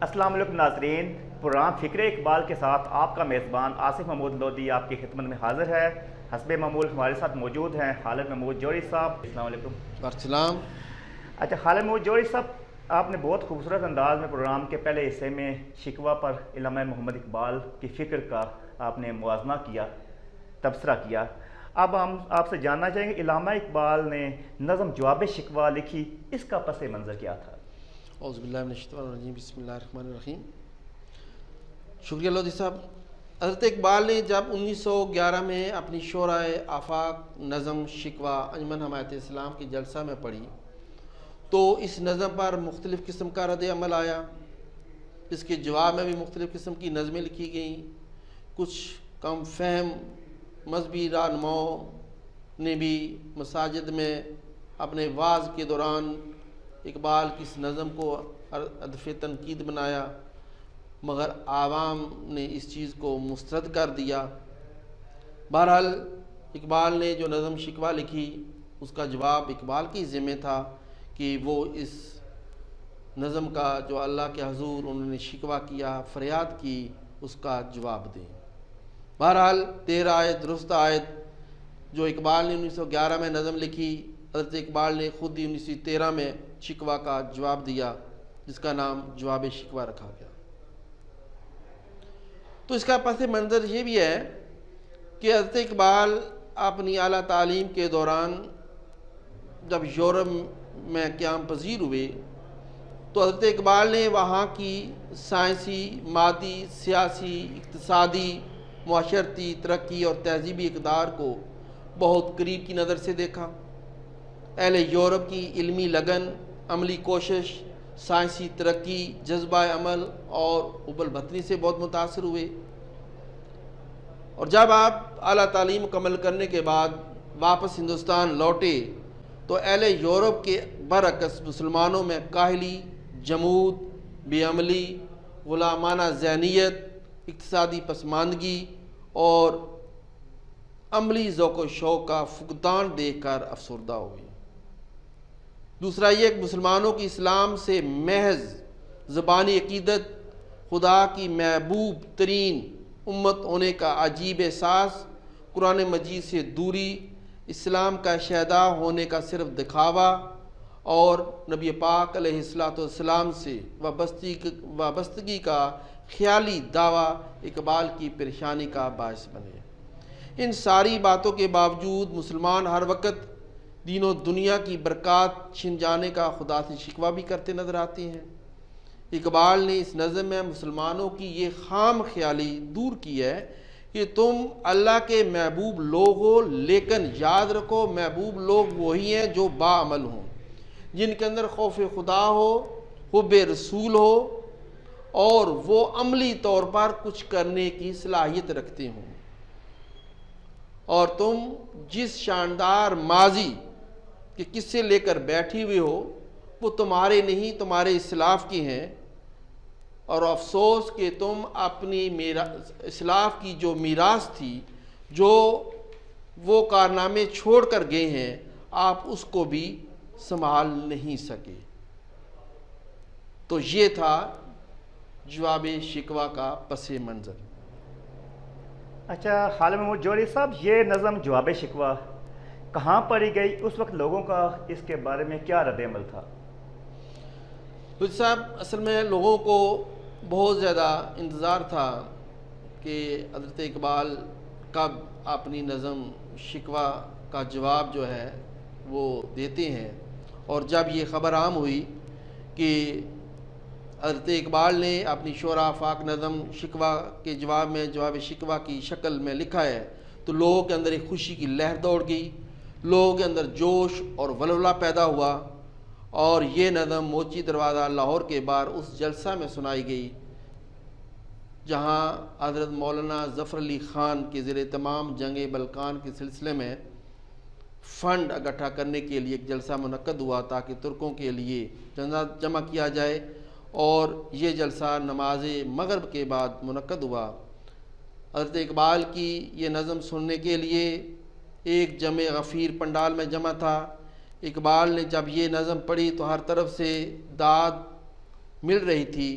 السلام علیکم ناظرین، پروگرام فکر اقبال کے ساتھ آپ کا میزبان آصف محمود لودھی آپ کی خدمت میں حاضر ہے۔ حسب معمول ہمارے ساتھ موجود ہیں خالد محمود جوہری صاحب۔ السلام علیکم۔ السلام۔ اچھا خالد محمود جوہری صاحب، آپ نے بہت خوبصورت انداز میں پروگرام کے پہلے حصے میں شکوہ پر علامہ محمد اقبال کی فکر کا آپ نے موازنہ کیا، تبصرہ کیا۔ اب ہم آپ سے جاننا چاہیں گے علامہ اقبال نے نظم جواب شکوہ لکھی، اس کا پس منظر کیا تھا؟ اعوذ باللہ من الشیطان الرجیم، بسم اللہ الرحمن الرحیم۔ شکریہ لودھی صاحب۔ حضرت اقبال نے جب 1911 میں اپنی شورائے آفاق نظم شکوہ انجمن حمایت اسلام کی جلسہ میں پڑھی تو اس نظم پر مختلف قسم کا رد عمل آیا۔ اس کے جواب میں بھی مختلف قسم کی نظمیں لکھی گئیں۔ کچھ کم فہم مذہبی رہنماؤں نے بھی مساجد میں اپنے وعظ کے دوران اقبال کی اس نظم کو ہدف تنقید بنایا، مگر عوام نے اس چیز کو مسترد کر دیا۔ بہرحال اقبال نے جو نظم شکوہ لکھی اس کا جواب اقبال کی ذمہ تھا کہ وہ اس نظم کا جو اللہ کے حضور انہوں نے شکوہ کیا، فریاد کی، اس کا جواب دیں۔ بہرحال 13 آیت درست آیت جو اقبال نے 1911 میں نظم لکھی، حضرت اقبال نے خود ہی 1913 میں شکوہ کا جواب دیا، جس کا نام جواب شکوہ رکھا گیا۔ تو اس کا پس منظر یہ بھی ہے کہ حضرت اقبال اپنی اعلیٰ تعلیم کے دوران جب یورپ میں قیام پذیر ہوئے تو حضرت اقبال نے وہاں کی سائنسی، مادی، سیاسی، اقتصادی، معاشرتی ترقی اور تہذیبی اقدار کو بہت قریب کی نظر سے دیکھا۔ اہل یورپ کی علمی لگن، عملی کوشش، سائنسی ترقی، جذبہ عمل اور ابل بطنی سے بہت متاثر ہوئے، اور جب آپ اعلیٰ تعلیم مکمل کرنے کے بعد واپس ہندوستان لوٹے تو اہل یورپ کے برعکس مسلمانوں میں کاہلی، جمود، بے عملی، غلامانہ ذہنیت، اقتصادی پسماندگی اور عملی ذوق و شوق کا فقدان دیکھ کر افسردہ ہوئے۔ دوسرا یہ کہ مسلمانوں کی اسلام سے محض زبانی عقیدت، خدا کی محبوب ترین امت ہونے کا عجیب احساس، قرآن مجید سے دوری، اسلام کا شہدا ہونے کا صرف دکھاوا اور نبی پاک علیہ السلام سے وابستگی کا خیالی دعویٰ اقبال کی پریشانی کا باعث بنے۔ ان ساری باتوں کے باوجود مسلمان ہر وقت دین و دنیا کی برکات چھن جانے کا خدا سے شکوہ بھی کرتے نظر آتے ہیں۔ اقبال نے اس نظم میں مسلمانوں کی یہ خام خیالی دور کی ہے کہ تم اللہ کے محبوب لوگ ہو، لیکن یاد رکھو محبوب لوگ وہی ہیں جو باعمل ہوں، جن کے اندر خوف خدا ہو، حب رسول ہو اور وہ عملی طور پر کچھ کرنے کی صلاحیت رکھتے ہوں۔ اور تم جس شاندار ماضی کے قصے لے کر بیٹھی ہوئے ہو وہ تمہارے نہیں، تمہارے اسلاف کے ہیں، اور افسوس کہ تم اپنی اسلاف کی جو میراث تھی، جو وہ کارنامے چھوڑ کر گئے ہیں، آپ اس کو بھی سنبھال نہیں سکے۔ تو یہ تھا جواب شکوہ کا پس منظر۔ اچھا خالد محمود جوہری صاحب، یہ نظم جواب شکوہ کہاں پڑھی گئی؟ اس وقت لوگوں کا اس کے بارے میں کیا رد عمل تھا؟ لودھی صاحب، اصل میں لوگوں کو بہت زیادہ انتظار تھا کہ حضرت اقبال کب اپنی نظم شکوہ کا جواب جو ہے وہ دیتے ہیں، اور جب یہ خبر عام ہوئی کہ حضرت اقبال نے اپنی شورا آفاق نظم شکوہ کے جواب میں جواب شکوہ کی شکل میں لکھا ہے تو لوگوں کے اندر ایک خوشی کی لہر دوڑ گئی، لوگوں کے اندر جوش اور ولولہ پیدا ہوا، اور یہ نظم موچی دروازہ لاہور کے باہر اس جلسہ میں سنائی گئی جہاں حضرت مولانا ظفر علی خان کے زیر تمام جنگ بلقان کے سلسلے میں فنڈ اکٹھا کرنے کے لیے ایک جلسہ منعقد ہوا تاکہ ترکوں کے لیے چندہ جمع کیا جائے، اور یہ جلسہ نماز مغرب کے بعد منعقد ہوا۔ حضرت اقبال کی یہ نظم سننے کے لیے ایک جمع غفیر پنڈال میں جمع تھا۔ اقبال نے جب یہ نظم پڑھی تو ہر طرف سے داد مل رہی تھی،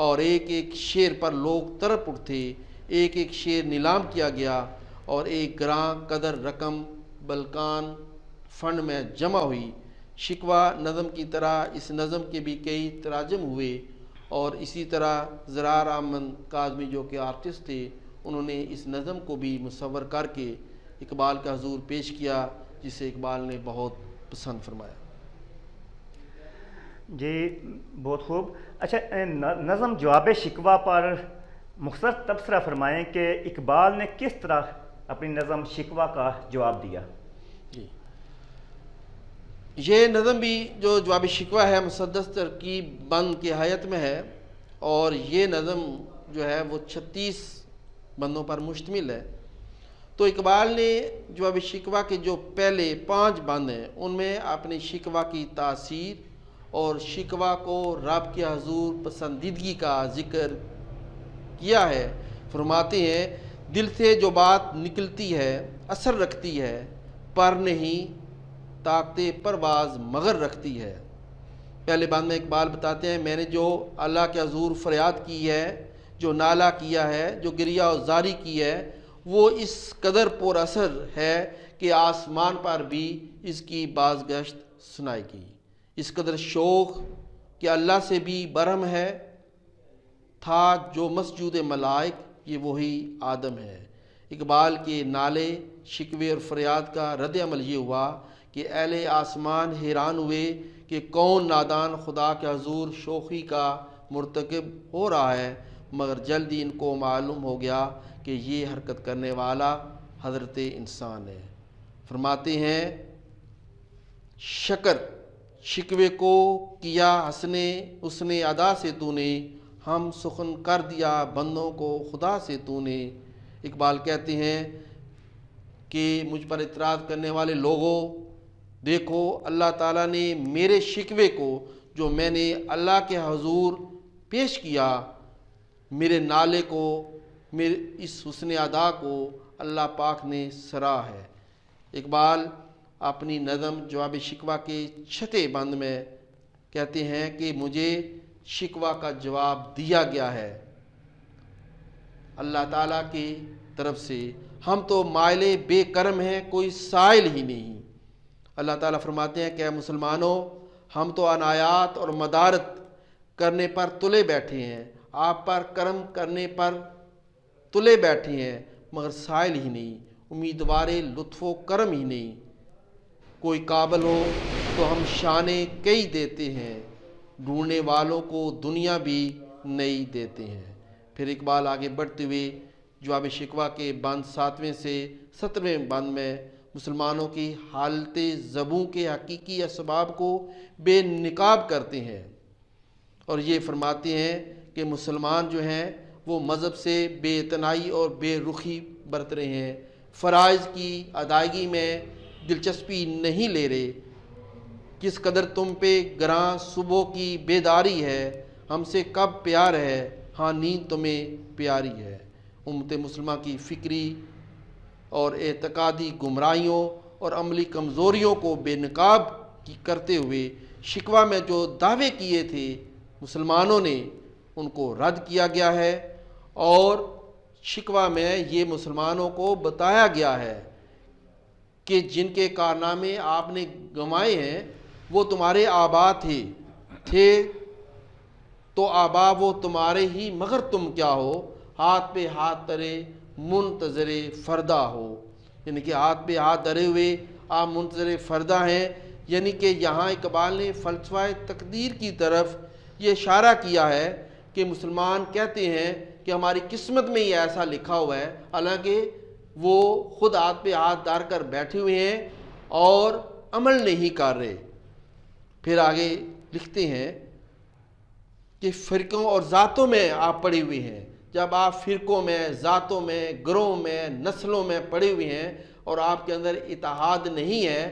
اور ایک ایک شعر پر لوگ تڑپ اٹھے، ایک ایک شعر نیلام کیا گیا اور ایک گراں قدر رقم بلکان فنڈ میں جمع ہوئی۔ شکوہ نظم کی طرح اس نظم کے بھی کئی تراجم ہوئے، اور اسی طرح زرار احمد کاظمی جو کہ آرٹسٹ تھے، انہوں نے اس نظم کو بھی مصور کر کے اقبال کا حضور پیش کیا، جسے اقبال نے بہت پسند فرمایا۔ جی بہت خوب۔ اچھا، نظم جواب شکوہ پر مختصر تبصرہ فرمائیں کہ اقبال نے کس طرح اپنی نظم شکوہ کا جواب دیا؟ جی، یہ نظم بھی جو جواب شکوہ ہے مسدس ترکیب بند کی حیت میں ہے، اور یہ نظم جو ہے وہ 36 بندوں پر مشتمل ہے۔ تو اقبال نے جواب شکوہ کے جو پہلے 5 بند ہیں ان میں اپنی شکوہ کی تاثیر اور شکوہ کو رب کے حضور پسندیدگی کا ذکر کیا ہے۔ فرماتے ہیں، دل سے جو بات نکلتی ہے اثر رکھتی ہے، پر نہیں طاقت پرواز مگر رکھتی ہے۔ پہلے بند میں اقبال بتاتے ہیں، میں نے جو اللہ کے حضور فریاد کی ہے، جو نالہ کیا ہے، جو گریہ و زاری کی ہے، وہ اس قدر پر اثر ہے کہ آسمان پر بھی اس کی بازگشت سنائے گی۔ اس قدر شوق کہ اللہ سے بھی برہم ہے، تھا جو مسجود ملائک یہ وہی آدم ہے۔ اقبال کے نالے، شکوے اور فریاد کا رد عمل یہ ہوا کہ اہل آسمان حیران ہوئے کہ کون نادان خدا کے حضور شوخی کا مرتکب ہو رہا ہے، مگر جلد ہی ان کو معلوم ہو گیا کہ یہ حرکت کرنے والا حضرت انسان ہے۔ فرماتے ہیں، شکر شکوے کو کیا اس نے ادا سے تو نے، ہم سخن کر دیا بندوں کو خدا سے تو نے۔ اقبال کہتے ہیں کہ مجھ پر اعتراض کرنے والے لوگوں، دیکھو اللہ تعالیٰ نے میرے شکوے کو جو میں نے اللہ کے حضور پیش کیا، میرے نالے کو، میرے اس حسن ادا کو اللہ پاک نے سراہا ہے۔ اقبال اپنی نظم جواب شکوہ کے 6 بند میں کہتے ہیں کہ مجھے شکوہ کا جواب دیا گیا ہے اللہ تعالیٰ کی طرف سے، ہم تو مائل بے کرم ہیں، کوئی سائل ہی نہیں۔ اللہ تعالیٰ فرماتے ہیں کہ اے مسلمانوں، ہم تو عنایات اور مدارت کرنے پر تلے بیٹھے ہیں، آپ پر کرم کرنے پر تلے بیٹھے ہیں، مگر سائل ہی نہیں، امیدوار لطف و کرم ہی نہیں۔ کوئی قابل ہو تو ہم شانے کئی دیتے ہیں، ڈھونڈنے والوں کو دنیا بھی نئی دیتے ہیں۔ پھر اقبال آگے بڑھتے ہوئے جواب شکوہ کے بند 7ویں سے 17ویں بند میں مسلمانوں کی حالت زبوں کے حقیقی اسباب کو بے نقاب کرتے ہیں، اور یہ فرماتے ہیں کہ مسلمان جو ہیں وہ مذہب سے بے اعتنائی اور بے رخی برت رہے ہیں، فرائض کی ادائیگی میں دلچسپی نہیں لے رہے۔ کس قدر تم پہ گراں صبح کی بیداری ہے، ہم سے کب پیار ہے، ہاں نیند تمہیں پیاری ہے۔ امت مسلمہ کی فکری اور اعتقادی گمراہیوں اور عملی کمزوریوں کو بے نقاب کرتے ہوئے شکوہ میں جو دعوے کیے تھے مسلمانوں نے، ان کو رد کیا گیا ہے، اور شکوہ میں یہ مسلمانوں کو بتایا گیا ہے کہ جن کے کارنامے آپ نے گنوائے ہیں وہ تمہارے آبا تھے تو آبا وہ تمہارے ہی، مگر تم کیا ہو، ہاتھ پہ ہاتھ دھرے منتظر فردہ ہو۔ یعنی کہ ہاتھ پہ ہاتھ دھرے ہوئے آپ منتظر فردہ ہیں۔ یعنی کہ یہاں اقبال نے فلسفہ تقدیر کی طرف یہ اشارہ کیا ہے کہ مسلمان کہتے ہیں کہ ہماری قسمت میں ہی ایسا لکھا ہوا ہے، حالانکہ وہ خود ہاتھ پہ ہاتھ دھر کر بیٹھے ہوئے ہیں اور عمل نہیں کر رہے۔ پھر آگے لکھتے ہیں کہ فرقوں اور ذاتوں میں آپ پڑے ہوئے ہیں۔ جب آپ فرقوں میں، ذاتوں میں، گروہوں میں، نسلوں میں پڑے ہوئے ہیں اور آپ کے اندر اتحاد نہیں ہے،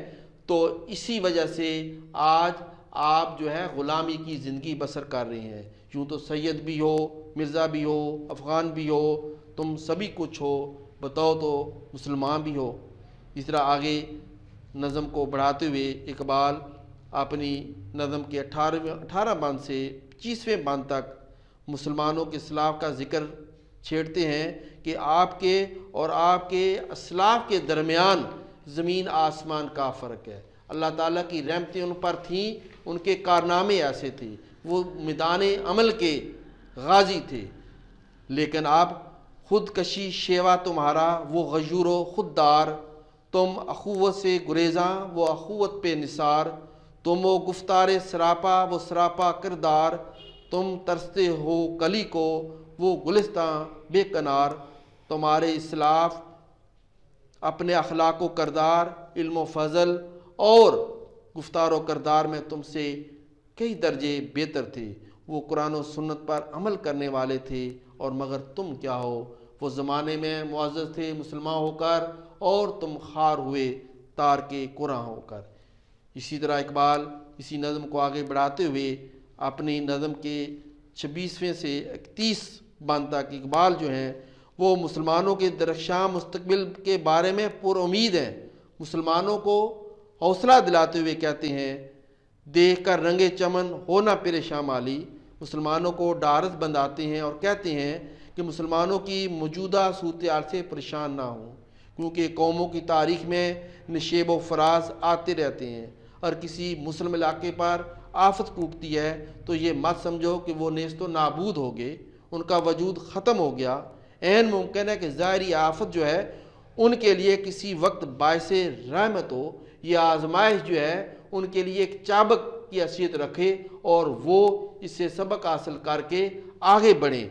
تو اسی وجہ سے آج آپ جو ہے غلامی کی زندگی بسر کر رہے ہیں۔ یوں تو سید بھی ہو، مرزا بھی ہو، افغان بھی ہو، تم سبھی کچھ ہو، بتاؤ تو مسلمان بھی ہو۔ اس طرح آگے نظم کو بڑھاتے ہوئے اقبال اپنی نظم کے 18 بند سے 25ویں بند تک مسلمانوں کے اسلاف کا ذکر چھیڑتے ہیں کہ آپ کے اور آپ کے اسلاف کے درمیان زمین آسمان کا فرق ہے۔ اللہ تعالیٰ کی رحمتیں ان پر تھیں، ان کے کارنامے ایسے تھے، وہ میدان عمل کے غازی تھے، لیکن آپ خود کشی شیوا تمہارا وہ غیور و خوددار، تم اخوت سے گریزاں وہ اخوت پہ نثار، تم وہ گفتار سراپا وہ سراپا کردار، تم ترستے ہو کلی کو وہ گلستاں بے کنار، تمہارے اسلاف اپنے اخلاق و کردار، علم و فضل اور گفتار و کردار میں تم سے کئی درجے بہتر تھے، وہ قرآن و سنت پر عمل کرنے والے تھے، اور مگر تم کیا ہو، وہ زمانے میں معزز تھے مسلمان ہو کر، اور تم خار ہوئے تار کے قرآن ہو کر۔ اسی طرح اقبال اسی نظم کو آگے بڑھاتے ہوئے اپنی نظم کے 26ویں سے 31 بند تک اقبال جو ہیں وہ مسلمانوں کے درخشاں مستقبل کے بارے میں پر امید ہیں، مسلمانوں کو حوصلہ دلاتے ہوئے کہتے ہیں، دیکھ کر رنگ چمن ہونا پریشان مالی، مسلمانوں کو ڈھارس بندھاتے ہیں اور کہتے ہیں کہ مسلمانوں کی موجودہ صورتحال سے پریشان نہ ہوں، کیونکہ قوموں کی تاریخ میں نشیب و فراز آتے رہتے ہیں، اور کسی مسلم علاقے پر آفت کوٹتی ہے تو یہ مت سمجھو کہ وہ نیست و نابود ہو گئے، ان کا وجود ختم ہو گیا۔ عین ممکن ہے کہ ظاہری آفت جو ہے ان کے لیے کسی وقت باعث رحمت ہو، یہ آزمائش جو ہے ان کے لیے ایک چابک کی حیثیت رکھے اور وہ اس سے سبق حاصل کر کے آگے بڑھیں۔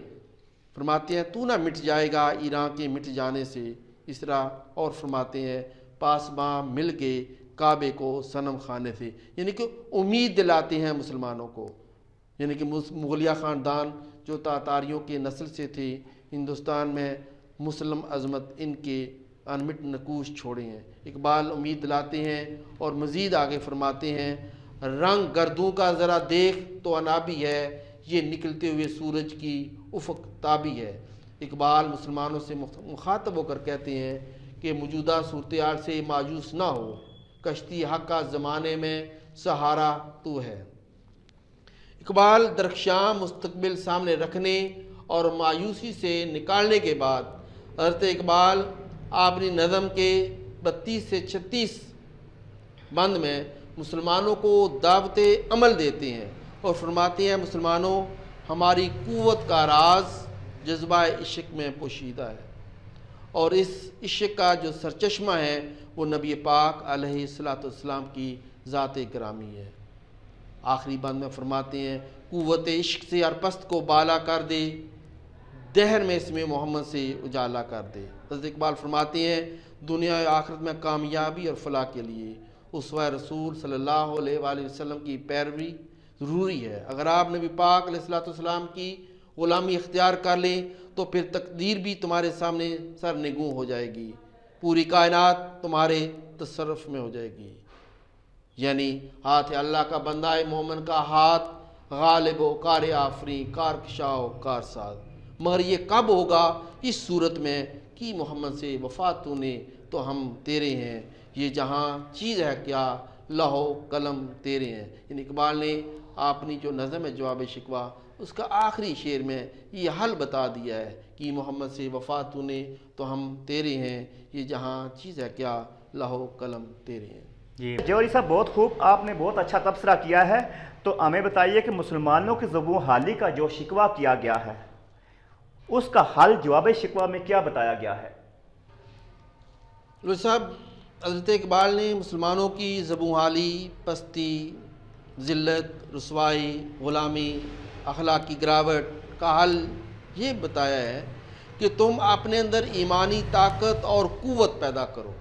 فرماتے ہیں تو نہ مٹ جائے گا ایران کے مٹ جانے سے، اس طرح اور فرماتے ہیں پاسباں مل کے کعبے کو صنم خانے سے، یعنی کہ امید دلاتے ہیں مسلمانوں کو، یعنی کہ مغلیہ خاندان جو تاتاریوں کے نسل سے تھے، ہندوستان میں مسلم عظمت ان کے انمٹ نقوش چھوڑے ہیں۔ اقبال امید دلاتے ہیں اور مزید آگے فرماتے ہیں، رنگ گردوں کا ذرا دیکھ تو انابی ہے، یہ نکلتے ہوئے سورج کی افق تابی ہے۔ اقبال مسلمانوں سے مخاطب ہو کر کہتے ہیں کہ موجودہ صورتحال سے مایوس نہ ہو، کشتی حق کا زمانے میں سہارا تو ہے۔ اقبال درخشاں مستقبل سامنے رکھنے اور مایوسی سے نکالنے کے بعد حضرت اقبال اپنی نظم کے 32 سے 36 بند میں مسلمانوں کو دعوت عمل دیتے ہیں اور فرماتے ہیں، مسلمانوں ہماری قوت کا راز جذبہ عشق میں پوشیدہ ہے، اور اس عشق کا جو سرچشمہ ہے وہ نبی پاک علیہ الصلوۃ والسلام کی ذات گرامی ہے۔ آخری بند میں فرماتے ہیں، قوت عشق سے ہر پست کو بالا کر دے، دہر میں اسم محمد سے اجالا کر دے۔ حضرت اقبال فرماتے ہیں، دنیا و آخرت میں کامیابی اور فلاح کے لیے اسوہ رسول صلی اللہ علیہ وآلہ وسلم کی پیروی ضروری ہے۔ اگر آپ نبی پاک علیہ الصلوۃ والسلام کی غلامی اختیار کر لیں تو پھر تقدیر بھی تمہارے سامنے سر نگوں ہو جائے گی، پوری کائنات تمہارے تصرف میں ہو جائے گی۔ یعنی ہاتھ اللہ کا بندہ مومن کا ہاتھ غالب و کار آفری کار کشا و کار ساز، مگر یہ کب ہوگا؟ اس صورت میں کہ محمد سے وفات تو نے تو ہم تیرے ہیں، یہ جہاں چیز ہے کیا لہو قلم تیرے ہیں۔ یعنی اقبال نے اپنی جو نظم ہے جواب شکوہ، اس کا آخری شعر میں یہ حل بتا دیا ہے کہ محمد سے وفات تو نے تو ہم تیرے ہیں، یہ جہاں چیز ہے کیا لہو قلم تیرے ہیں۔ جی جوہری صاحب بہت خوب، آپ نے بہت اچھا تبصرہ کیا ہے۔ تو ہمیں بتائیے کہ مسلمانوں کی زبوں حالی کا جو شکوہ کیا گیا ہے اس کا حل جواب شکوہ میں کیا بتایا گیا ہے؟ صاحب حضرت اقبال نے مسلمانوں کی زبوں حالی، پستی، ذلت، رسوائی، غلامی، اخلاق کی گراوٹ کا حل یہ بتایا ہے کہ تم اپنے اندر ایمانی طاقت اور قوت پیدا کرو،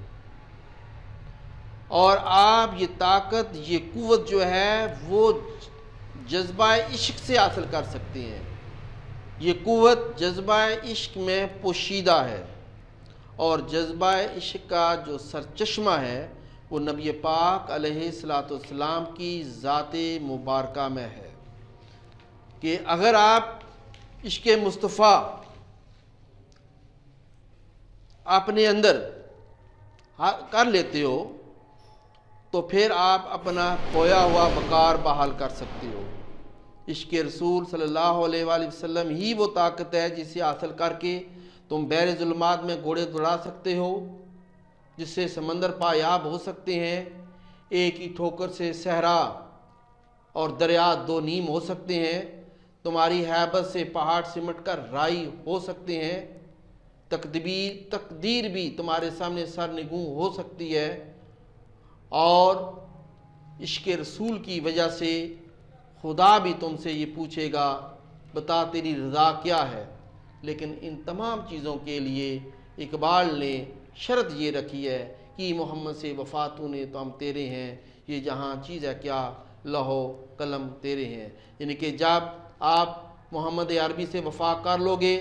اور آپ یہ طاقت یہ قوت جو ہے وہ جذبہ عشق سے حاصل کر سکتے ہیں۔ یہ قوت جذبہ عشق میں پوشیدہ ہے، اور جذبہ عشق کا جو سرچشمہ ہے وہ نبی پاک علیہ الصلوۃ والسلام کی ذات مبارکہ میں ہے، کہ اگر آپ عشق مصطفیٰ اپنے اندر کر لیتے ہو تو پھر آپ اپنا کھویا ہوا وقار بحال کر سکتے ہو، عشق رسول صلی اللہ علیہ وآلہ وسلم ہی وہ طاقت ہے جسے حاصل کر کے تم بحر ظلمات میں گھوڑے دوڑا سکتے ہو، جس سے سمندر پایاب ہو سکتے ہیں، ایک ہی ٹھوکر سے صحرا اور دریا دو نیم ہو سکتے ہیں، تمہاری ہیبت سے پہاڑ سمٹ کر رائی ہو سکتے ہیں، تقدیر بھی تمہارے سامنے سر نگوں ہو سکتی ہے، اور عشق رسول کی وجہ سے خدا بھی تم سے یہ پوچھے گا بتا تیری رضا کیا ہے۔ لیکن ان تمام چیزوں کے لیے اقبال نے شرط یہ رکھی ہے کہ محمد سے وفا تو نے تو ہم تیرے ہیں، یہ جہاں چیز ہے کیا لہو قلم تیرے ہیں۔ یعنی کہ جب آپ محمد عربی سے وفا کر لو گے،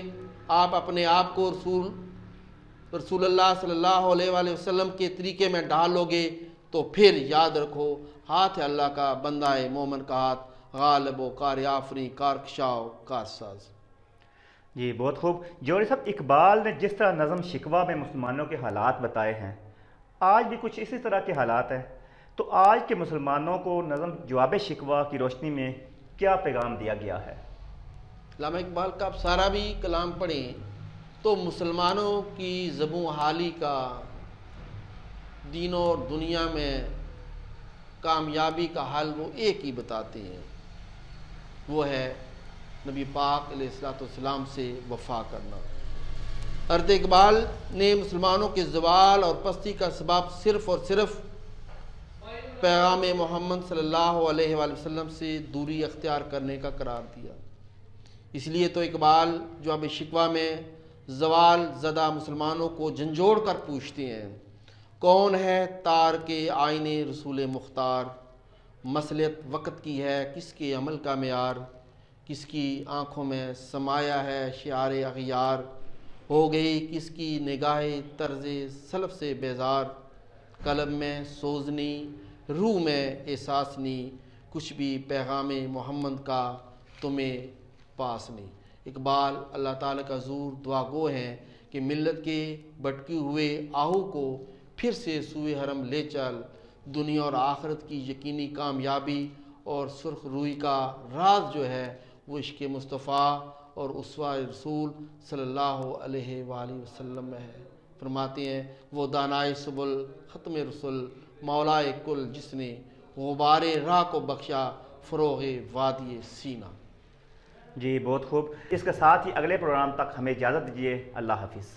آپ اپنے آپ کو رسول اللہ صلی اللہ علیہ وآلہ وسلم کے طریقے میں ڈالو گے، تو پھر یاد رکھو ہاتھ ہے اللہ کا، بندہ ہے مومن کا ہاتھ، غالب و کار آفری کار کشاؤ کار ساز۔ جی بہت خوب جوہری صاحب، اقبال نے جس طرح نظم شکوہ میں مسلمانوں کے حالات بتائے ہیں، آج بھی کچھ اسی طرح کے حالات ہیں، تو آج کے مسلمانوں کو نظم جواب شکوہ کی روشنی میں کیا پیغام دیا گیا ہے؟ علامہ اقبال کا آپ سارا بھی کلام پڑھیں تو مسلمانوں کی زبوں حالی کا، دین اور دنیا میں کامیابی کا حل وہ ایک ہی بتاتے ہیں، وہ ہے نبی پاک علیہ الصلوۃ والسلام سے وفا کرنا۔ حضرت اقبال نے مسلمانوں کے زوال اور پستی کا سبب صرف اور صرف پیغام محمد صلی اللہ علیہ وآلہ وسلم سے دوری اختیار کرنے کا قرار دیا۔ اس لیے تو اقبال جواب شکوہ میں زوال زدہ مسلمانوں کو جھنجھوڑ کر پوچھتے ہیں، کون ہے تار کے آئینے رسول مختار، مصلحت وقت کی ہے کس کے عمل کا معیار، کس کی آنکھوں میں سمایا ہے شعار اغیار، ہو گئی کس کی نگاہ طرز سلف سے بیزار، قلب میں سوزنی روح میں احساسنی، کچھ بھی پیغام محمد کا تمہیں پاس نہیں۔ اقبال اللہ تعالیٰ کا حضور دعا گو ہیں کہ ملت کے بھٹکے ہوئے آہو کو پھر سے سوئے حرم لے چل، دنیا اور آخرت کی یقینی کامیابی اور سرخ روئی کا راز جو ہے وہ عشق مصطفیٰ اور اسوہ رسول صلی اللہ علیہ وآلہ وسلم میں ہے۔ فرماتے ہیں وہ دانائے سبل ختم رسول مولائے کل، جس نے غبار راہ کو بخشا فروغ وادی سینہ۔ جی بہت خوب، اس کے ساتھ ہی اگلے پروگرام تک ہمیں اجازت دیجیے، اللہ حافظ۔